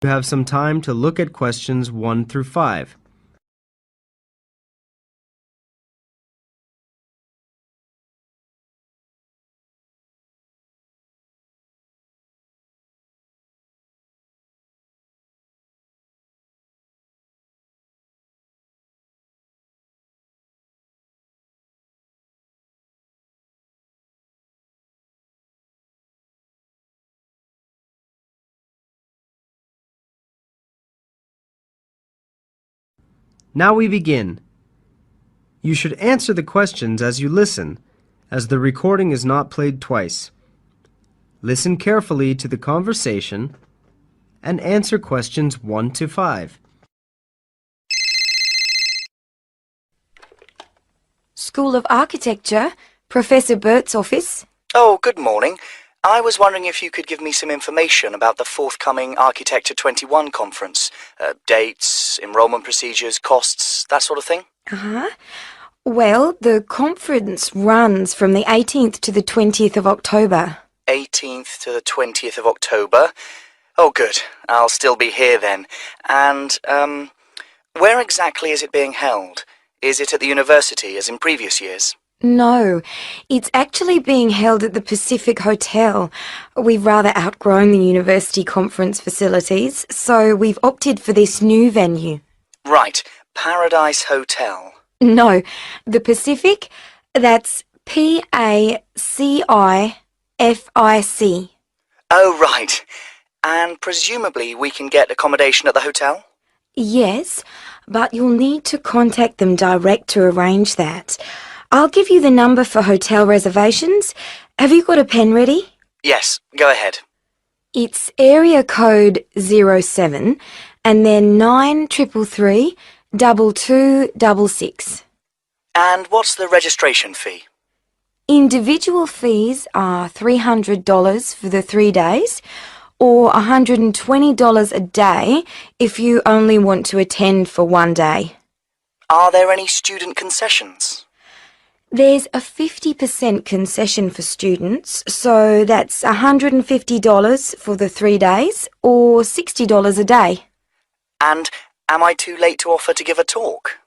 You have some time to look at questions 1 through 5. Now we begin. You should answer the questions as you listen, as the recording is not played twice. Listen carefully to the conversation and answer questions 1 to 5. School of Architecture, Professor Burt's office. Oh, good morning. I was wondering if you could give me some information about the forthcoming Architecture 21 conference. Dates, enrolment procedures, costs, that sort of thing. Well, the conference runs from the 18th to the 20th of October. 18th to the 20th of October. Oh, good. I'll still be here then. And, where exactly is it being held? Is it at the university, as in previous years? No, it's actually being held at the Pacific Hotel. We've rather outgrown the university conference facilities, so we've opted for this new venue. Right, Paradise Hotel. No, the Pacific, that's P-A-C-I-F-I-C. Oh, right. And presumably we can get accommodation at the hotel? Yes, but you'll need to contact them direct to arrange that. I'll give you the number for hotel reservations. Have you got a pen ready? Yes, go ahead. It's area code 07 and then 9333 2266. And what's the registration fee? Individual fees are $300 for the 3 days or $120 a day if you only want to attend for 1 day. Are there any student concessions? There's a 50% concession for students, so that's $150 for the 3 days or $60 a day. And am I too late to offer to give a talk?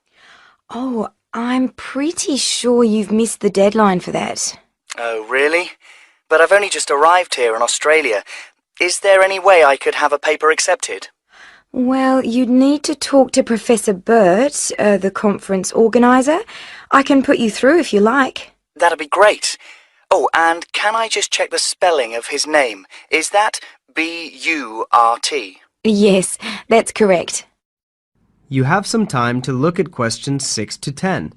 Oh, I'm pretty sure you've missed the deadline for that. Oh, really? But I've only just arrived here in Australia. Is there any way I could have a paper accepted? Well, you'd need to talk to Professor Burt, the conference organiser. I can put you through if you like. That'd be great. Oh, and can I just check the spelling of his name? Is that B-U-R-T? Yes, that's correct. You have some time to look at questions 6 to 10.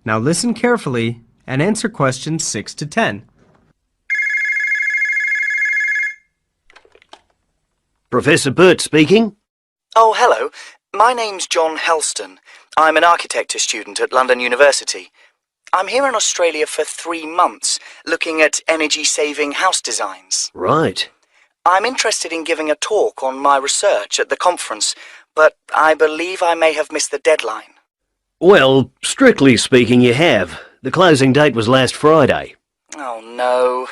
Now listen carefully and answer questions 6 to 10. Professor Burt speaking. Oh, hello. My name's John Helston. I'm an architecture student at London University. I'm here in Australia for 3 months, looking at energy-saving house designs. Right. I'm interested in giving a talk on my research at the conference, but I believe I may have missed the deadline. Well, strictly speaking, you have. The closing date was last Friday. Oh, no.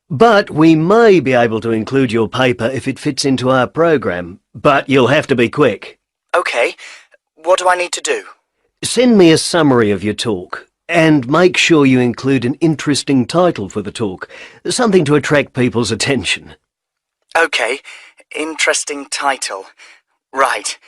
But we may be able to include your paper if it fits into our program, but you'll have to be quick. Okay. What do I need to do? Send me a summary of your talk, and make sure you include an interesting title for the talk, something to attract people's attention. Okay. Interesting title. Right.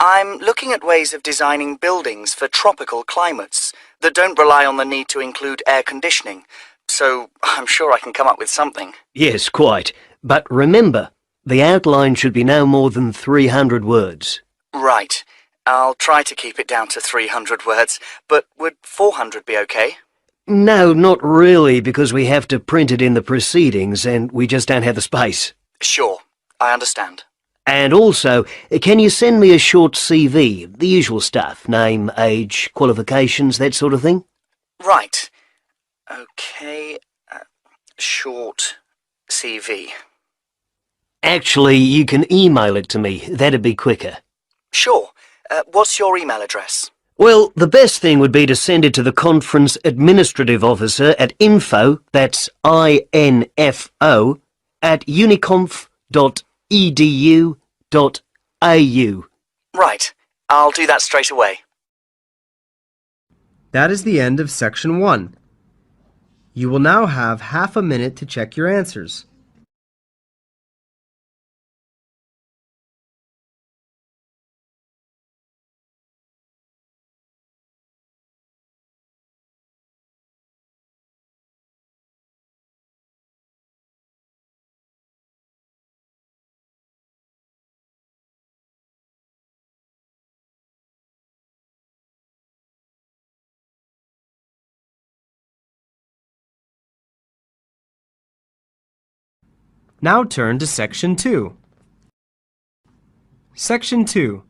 I'm looking at ways of designing buildings for tropical climates that don't rely on the need to include air conditioning, so I'm sure I can come up with something. Yes, quite. But remember, the outline should be no more than 300 words. Right. I'll try to keep it down to 300 words, but would 400 be okay? No, not really, because we have to print it in the proceedings and we just don't have the space. Sure. I understand. And also, can you send me a short CV, the usual stuff, name, age, qualifications, that sort of thing? Right. Okay. Short CV. Actually, you can email it to me. That'd be quicker. Sure. What's your email address? Well, the best thing would be to send it to the conference administrative officer at info, that's INFO, at uniconf.edu.au. Right. I'll do that straight away. That is the end of Section 1. You will now have half a minute to check your answers. Now turn to Section 2. Section 2.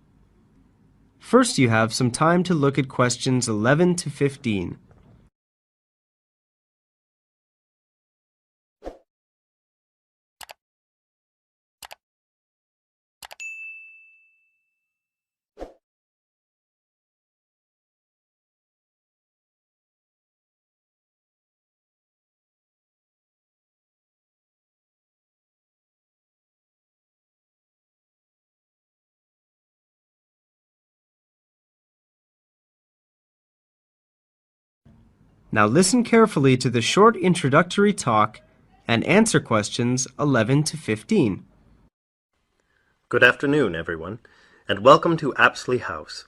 First, you have some time to look at questions 11 to 15. Now listen carefully to the short introductory talk and answer questions 11 to 15. Good afternoon, everyone, and welcome to Apsley House.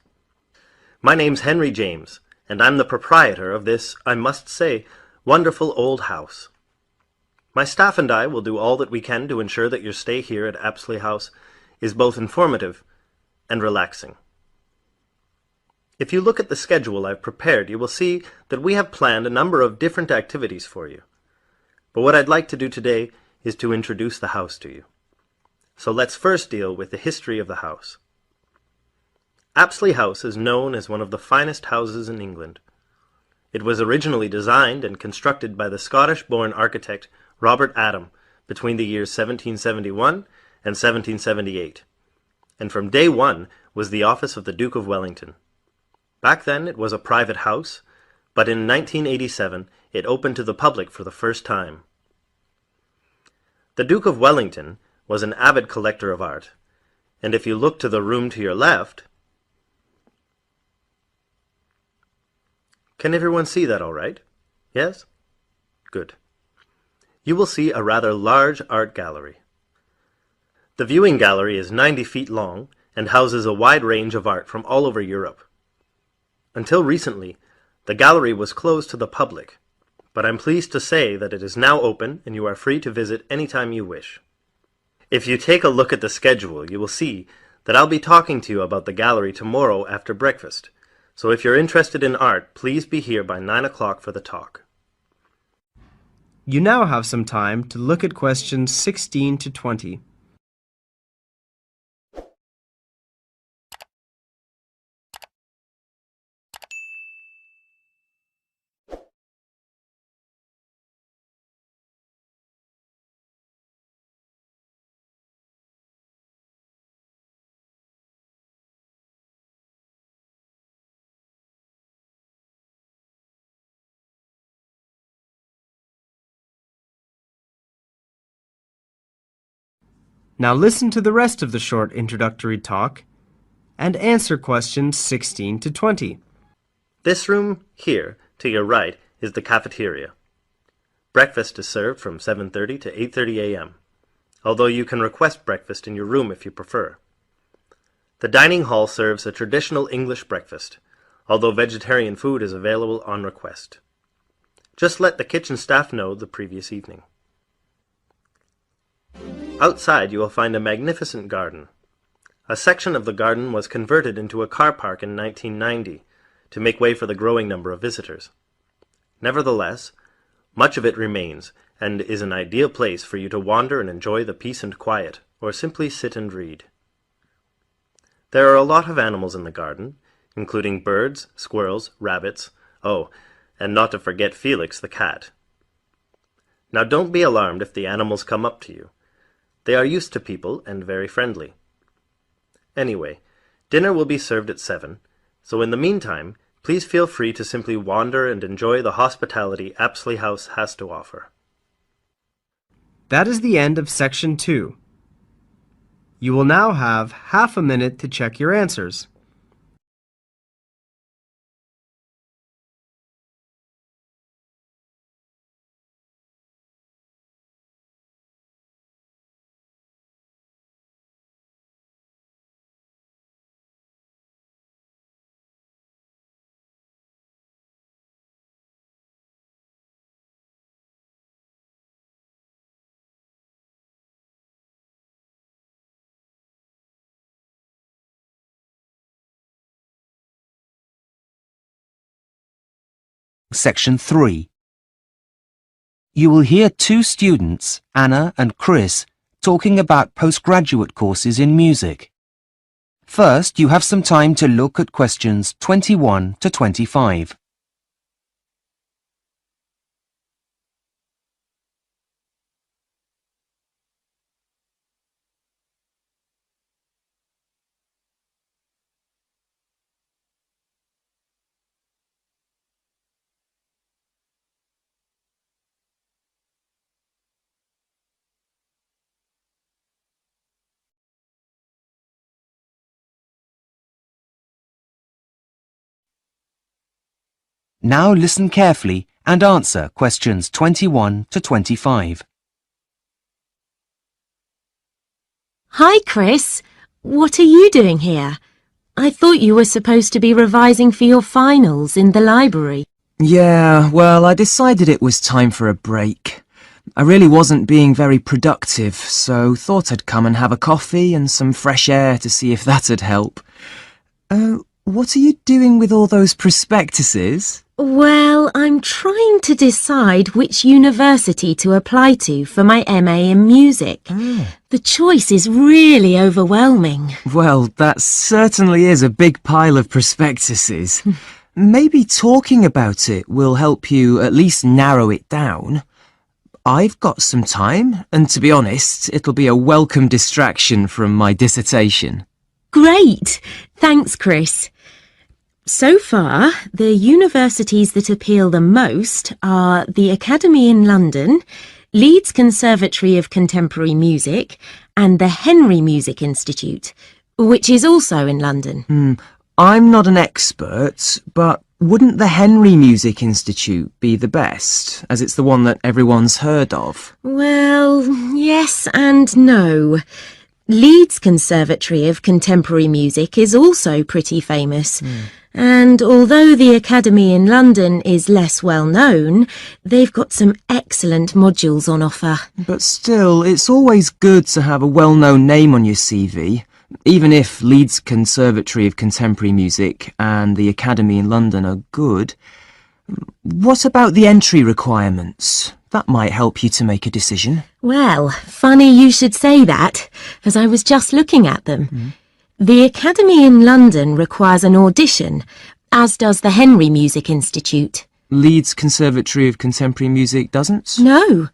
My name's Henry James, and I'm the proprietor of this, I must say, wonderful old house. My staff and I will do all that we can to ensure that your stay here at Apsley House is both informative and relaxing. If you look at the schedule I've prepared, you will see that we have planned a number of different activities for you. But what I'd like to do today is to introduce the house to you. So let's first deal with the history of the house. Apsley House is known as one of the finest houses in England. It was originally designed and constructed by the Scottish-born architect Robert Adam between the years 1771 and 1778, and from day one was the office of the Duke of Wellington. Back then it was a private house, but in 1987 it opened to the public for the first time. The Duke of Wellington was an avid collector of art, and if you look to the room to your left, can everyone see that all right? Yes? Good. You will see a rather large art gallery. The viewing gallery is 90 feet long and houses a wide range of art from all over Europe. Until recently, the gallery was closed to the public, but I'm pleased to say that it is now open and you are free to visit anytime you wish. If you take a look at the schedule, you will see that I'll be talking to you about the gallery tomorrow after breakfast, so if you're interested in art, please be here by 9 o'clock for the talk. You now have some time to look at questions 16 to 20. Now listen to the rest of the short introductory talk and answer questions 16 to 20. This room here, to your right, is the cafeteria. Breakfast is served from 7:30 to 8:30 a.m., although you can request breakfast in your room if you prefer. The dining hall serves a traditional English breakfast, although vegetarian food is available on request. Just let the kitchen staff know the previous evening. Outside you will find a magnificent garden. A section of the garden was converted into a car park in 1990 to make way for the growing number of visitors. Nevertheless, much of it remains and is an ideal place for you to wander and enjoy the peace and quiet, or simply sit and read. There are a lot of animals in the garden, including birds, squirrels, rabbits, oh, and not to forget Felix the cat. Now don't be alarmed if the animals come up to you. They are used to people and very friendly. Anyway, dinner will be served at 7, so in the meantime, please feel free to simply wander and enjoy the hospitality Apsley House has to offer. That is the end of Section 2. You will now have half a minute to check your answers. Section 3. You will hear two students, Anna and Chris, talking about postgraduate courses in music. First, you have some time to look at questions 21 to 25. Now listen carefully and answer questions 21 to 25. Hi, Chris. What are you doing here? I thought you were supposed to be revising for your finals in the library. Yeah, well, I decided it was time for a break. I really wasn't being very productive, so thought I'd come and have a coffee and some fresh air to see if that'd help. What are you doing with all those prospectuses? Well, I'm trying to decide which university to apply to for my MA in music. The choice is really overwhelming. Well, that certainly is a big pile of prospectuses. Maybe talking about it will help you at least narrow it down. I've got some time, and to be honest, it'll be a welcome distraction from my dissertation. Great! Thanks, Chris. So far, the universities that appeal the most are the Academy in London, Leeds Conservatory of Contemporary Music, and the Henry Music Institute, which is also in London. I'm not an expert, but wouldn't the Henry Music Institute be the best, as it's the one that everyone's heard of? Well, yes and no. Leeds Conservatory of Contemporary Music is also pretty famous. And although the Academy in London is less well known, they've got some excellent modules on offer. But still, it's always good to have a well-known name on your CV, even if Leeds Conservatory of Contemporary Music and the Academy in London are good. What about the entry requirements? That might help you to make a decision. Well, funny you should say that, as I was just looking at them. The Academy in London requires an audition, as does the Henry Music Institute. Leeds Conservatory of Contemporary Music doesn't? No,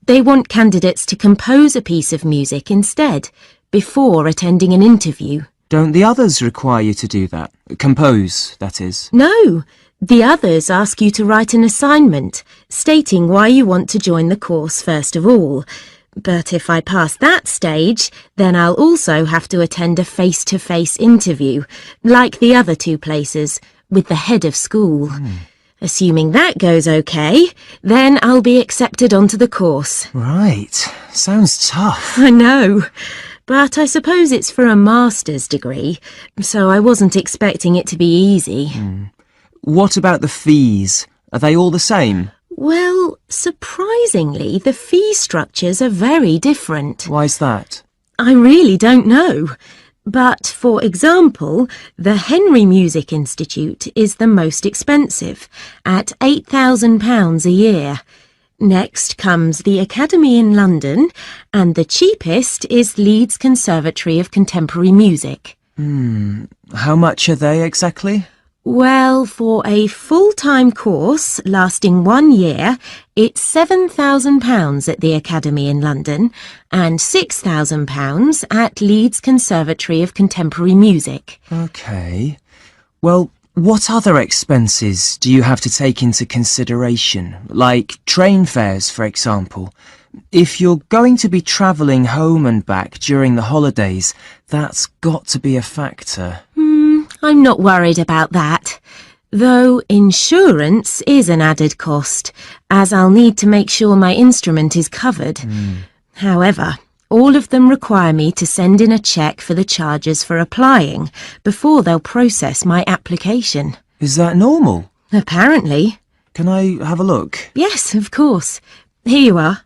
they want candidates to compose a piece of music instead, before attending an interview. Don't the others require you to do that? Compose, that is. No, the others ask you to write an assignment, stating why you want to join the course first of all. But if I pass that stage, then I'll also have to attend a face-to-face interview, like the other two places, with the head of school. Assuming that goes okay, then I'll be accepted onto the course. Right. Sounds tough. I know, but I suppose it's for a master's degree, so I wasn't expecting it to be easy. What about the fees? Are they all the same? Well, surprisingly, the fee structures are very different. Why's that? I really don't know. But, for example, the Henry Music Institute is the most expensive, at £8,000 a year. Next comes the Academy in London, and the cheapest is Leeds Conservatory of Contemporary Music. How much are they exactly? Well, for a full-time course lasting 1 year, it's £7,000 at the Academy in London and £6,000 at Leeds Conservatory of Contemporary Music. Okay. Well, what other expenses do you have to take into consideration? Like train fares, for example. If you're going to be travelling home and back during the holidays, that's got to be a factor. I'm not worried about that. Though insurance is an added cost, as I'll need to make sure my instrument is covered. However, all of them require me to send in a cheque for the charges for applying before they'll process my application. Is that normal? Apparently. Can I have a look? Yes, of course. Here you are.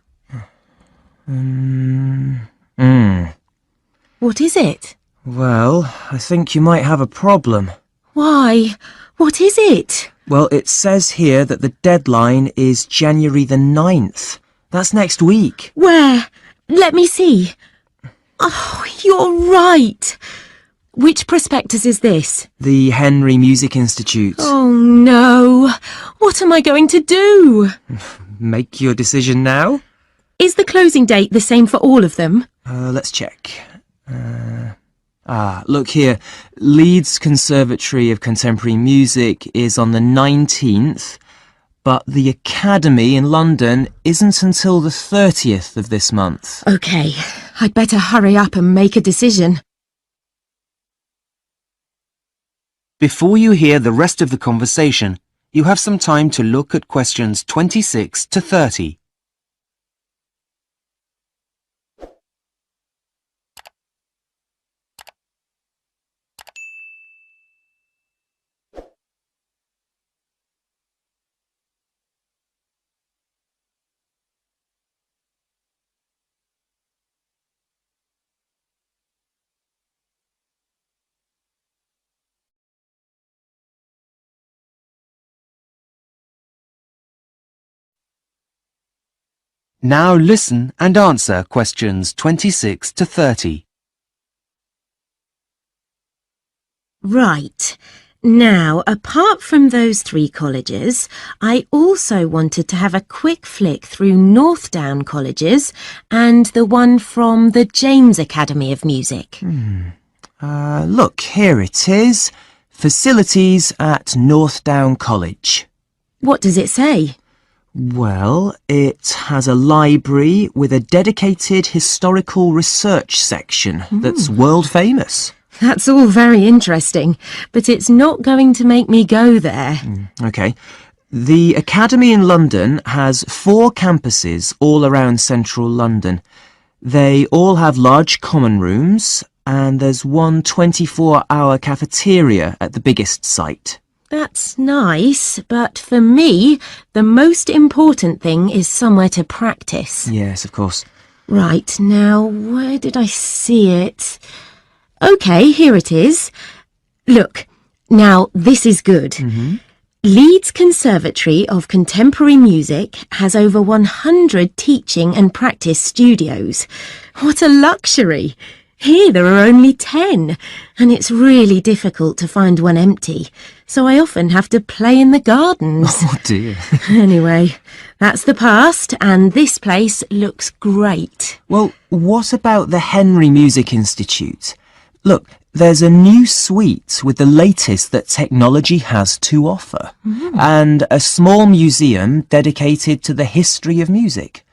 What is it? Well, I think you might have a problem. Why? What is it? Well, it says here that the deadline is January the 9th. That's next week. Where? Let me see. Oh, you're right. Which prospectus is this? The Henry Music Institute. Oh, no. What am I going to do? Make your decision now? Is the closing date the same for all of them? Let's check. Look here. Leeds Conservatory of Contemporary Music is on the 19th, but the Academy in London isn't until the 30th of this month. OK, I'd better hurry up and make a decision. Before you hear the rest of the conversation, you have some time to look at questions 26 to 30. Now listen and answer questions 26 to 30. Right. Now, apart from those 3 colleges, I also wanted to have a quick flick through Northdown colleges and the one from the James Academy of Music. Look, here it is. Facilities at Northdown College. What does it say? Well, it has a library with a dedicated historical research section that's world famous. That's all very interesting, but it's not going to make me go there. OK. The Academy in London has 4 campuses all around central London. They all have large common rooms, and there's one 24-hour cafeteria at the biggest site. That's nice, but for me, the most important thing is somewhere to practice. Yes, of course. Right, now, where did I see it? OK, here it is. Look, now this is good. Leeds Conservatory of Contemporary Music has over 100 teaching and practice studios. What a luxury! Here there are only 10, and it's really difficult to find one empty, so I often have to play in the gardens. Oh dear. Anyway, that's the past, and this place looks great. Well, what about the Henry Music Institute? Look, there's a new suite with the latest that technology has to offer, and a small museum dedicated to the history of music.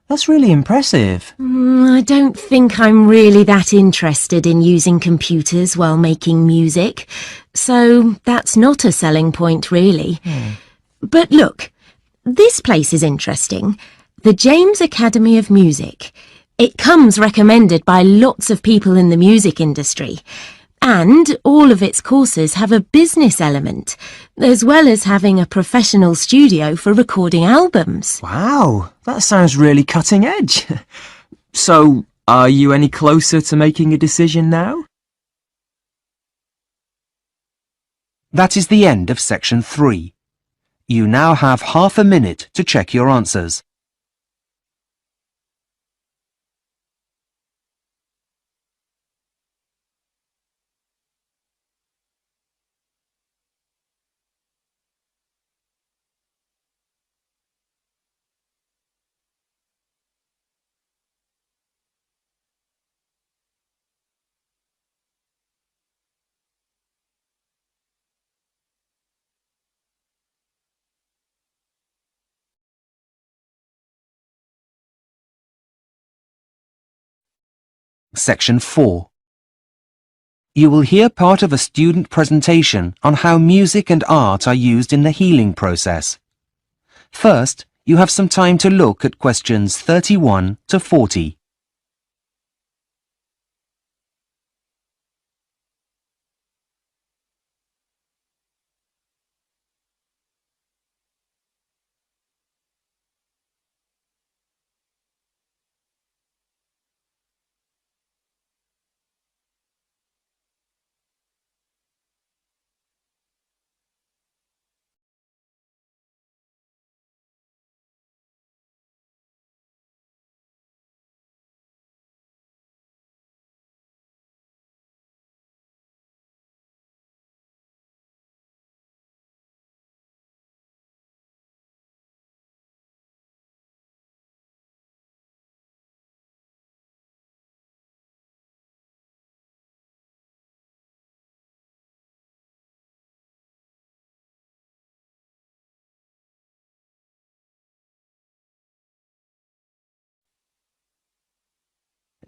That's really impressive. I don't think I'm really that interested in using computers while making music, so that's not a selling point, really. But look, this place is interesting. The James Academy of Music. It comes recommended by lots of people in the music industry. And all of its courses have a business element, as well as having a professional studio for recording albums. Wow, that sounds really cutting edge. So, are you any closer to making a decision now? That is the end of section 3. You now have half a minute to check your answers. Section 4. You will hear part of a student presentation on how music and art are used in the healing process. First, you have some time to look at questions 31 to 40.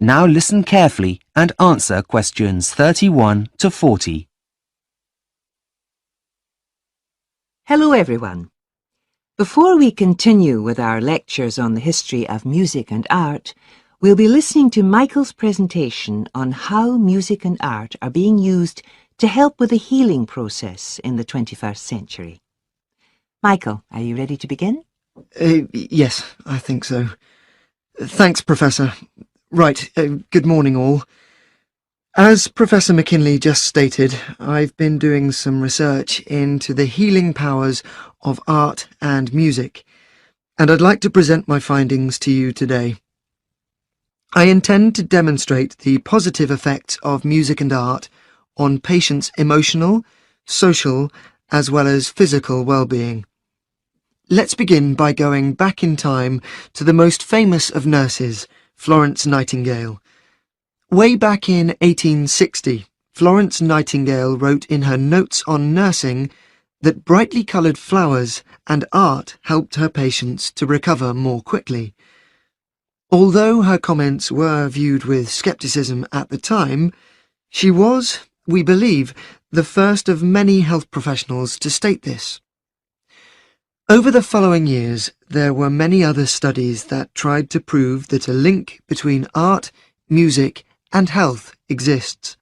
Now listen carefully and answer questions 31 to 40. Hello everyone. Before we continue with our lectures on the history of music and art, we'll be listening to Michael's presentation on how music and art are being used to help with the healing process in the 21st century. Michael, are you ready to begin? Yes, I think so. Thanks, Professor. Right, good morning all. As Professor McKinley just stated, I've been doing some research into the healing powers of art and music, and I'd like to present my findings to you today. I intend to demonstrate the positive effects of music and art on patients' emotional, social, as well as physical well-being. Let's begin by going back in time to the most famous of nurses, Florence Nightingale. Way back in 1860, Florence Nightingale wrote in her Notes on Nursing that brightly coloured flowers and art helped her patients to recover more quickly. Although her comments were viewed with scepticism at the time, she was, we believe, the first of many health professionals to state this. Over the following years, there were many other studies that tried to prove that a link between art, music, and health exists,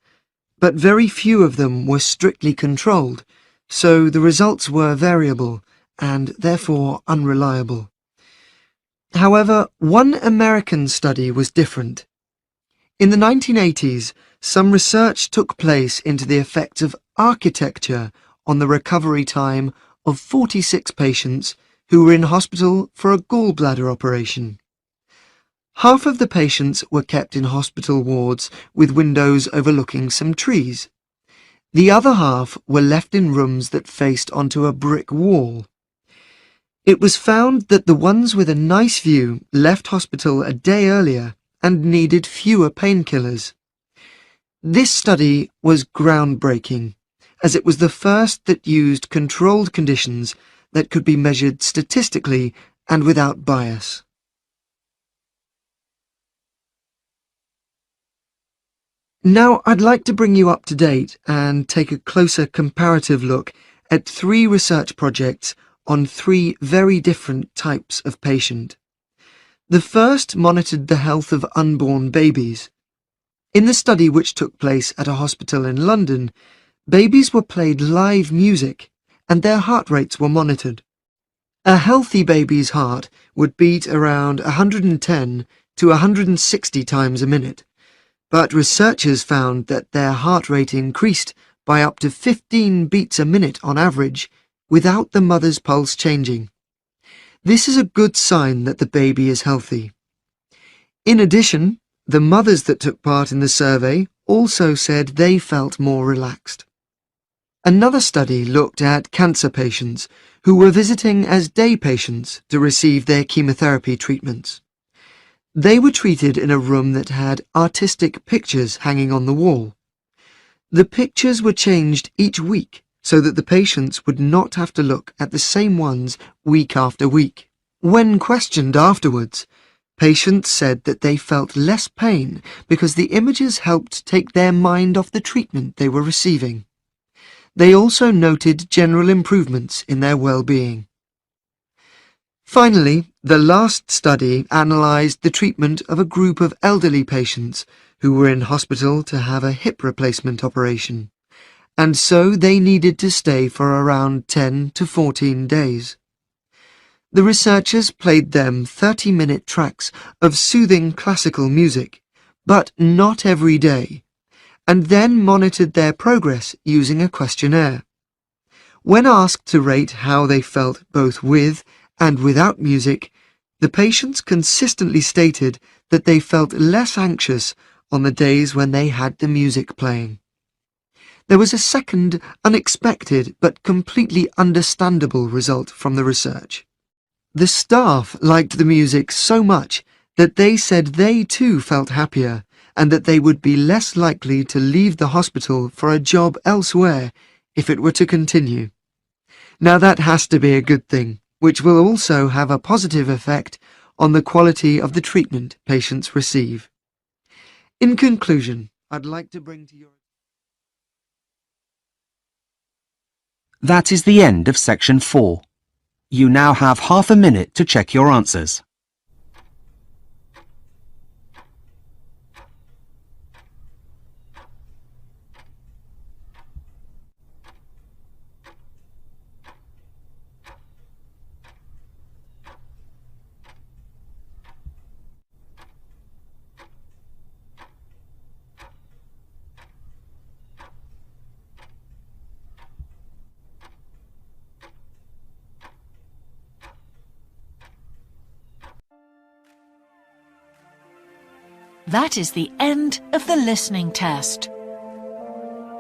but very few of them were strictly controlled, so the results were variable and therefore unreliable. However, one American study was different. In the 1980s, some research took place into the effects of architecture on the recovery time of 46 patients who were in hospital for a gallbladder operation. Half of the patients were kept in hospital wards with windows overlooking some trees. The other half were left in rooms that faced onto a brick wall. It was found that the ones with a nice view left hospital a day earlier and needed fewer painkillers. This study was groundbreaking, as it was the first that used controlled conditions that could be measured statistically and without bias. Now I'd like to bring you up to date and take a closer comparative look at 3 research projects on 3 very different types of patient. The first monitored the health of unborn babies. In the study, which took place at a hospital in London, babies were played live music and their heart rates were monitored. A healthy baby's heart would beat around 110 to 160 times a minute, but researchers found that their heart rate increased by up to 15 beats a minute on average without the mother's pulse changing. This is a good sign that the baby is healthy. In addition, the mothers that took part in the survey also said they felt more relaxed. Another study looked at cancer patients who were visiting as day patients to receive their chemotherapy treatments. They were treated in a room that had artistic pictures hanging on the wall. The pictures were changed each week so that the patients would not have to look at the same ones week after week. When questioned afterwards, Patients said that they felt less pain because the images helped take their mind off the treatment they were receiving. They also noted general improvements in their well-being. Finally, the last study analysed the treatment of a group of elderly patients who were in hospital to have a hip replacement operation, and so they needed to stay for around 10 to 14 days. The researchers played them 30-minute tracks of soothing classical music, but not every day, and then monitored their progress using a questionnaire. When asked to rate how they felt both with and without music, the patients consistently stated that they felt less anxious on the days when they had the music playing. There was a second, unexpected but completely understandable result from the research. The staff liked the music so much that they said they too felt happier and that they would be less likely to leave the hospital for a job elsewhere if it were to continue. Now that has to be a good thing, which will also have a positive effect on the quality of the treatment patients receive. In conclusion, I'd like to bring to your... That is the end of section 4. You now have half a minute to check your answers. That is the end of the listening test.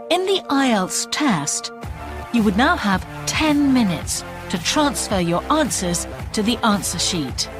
In the IELTS test, you would now have 10 minutes to transfer your answers to the answer sheet.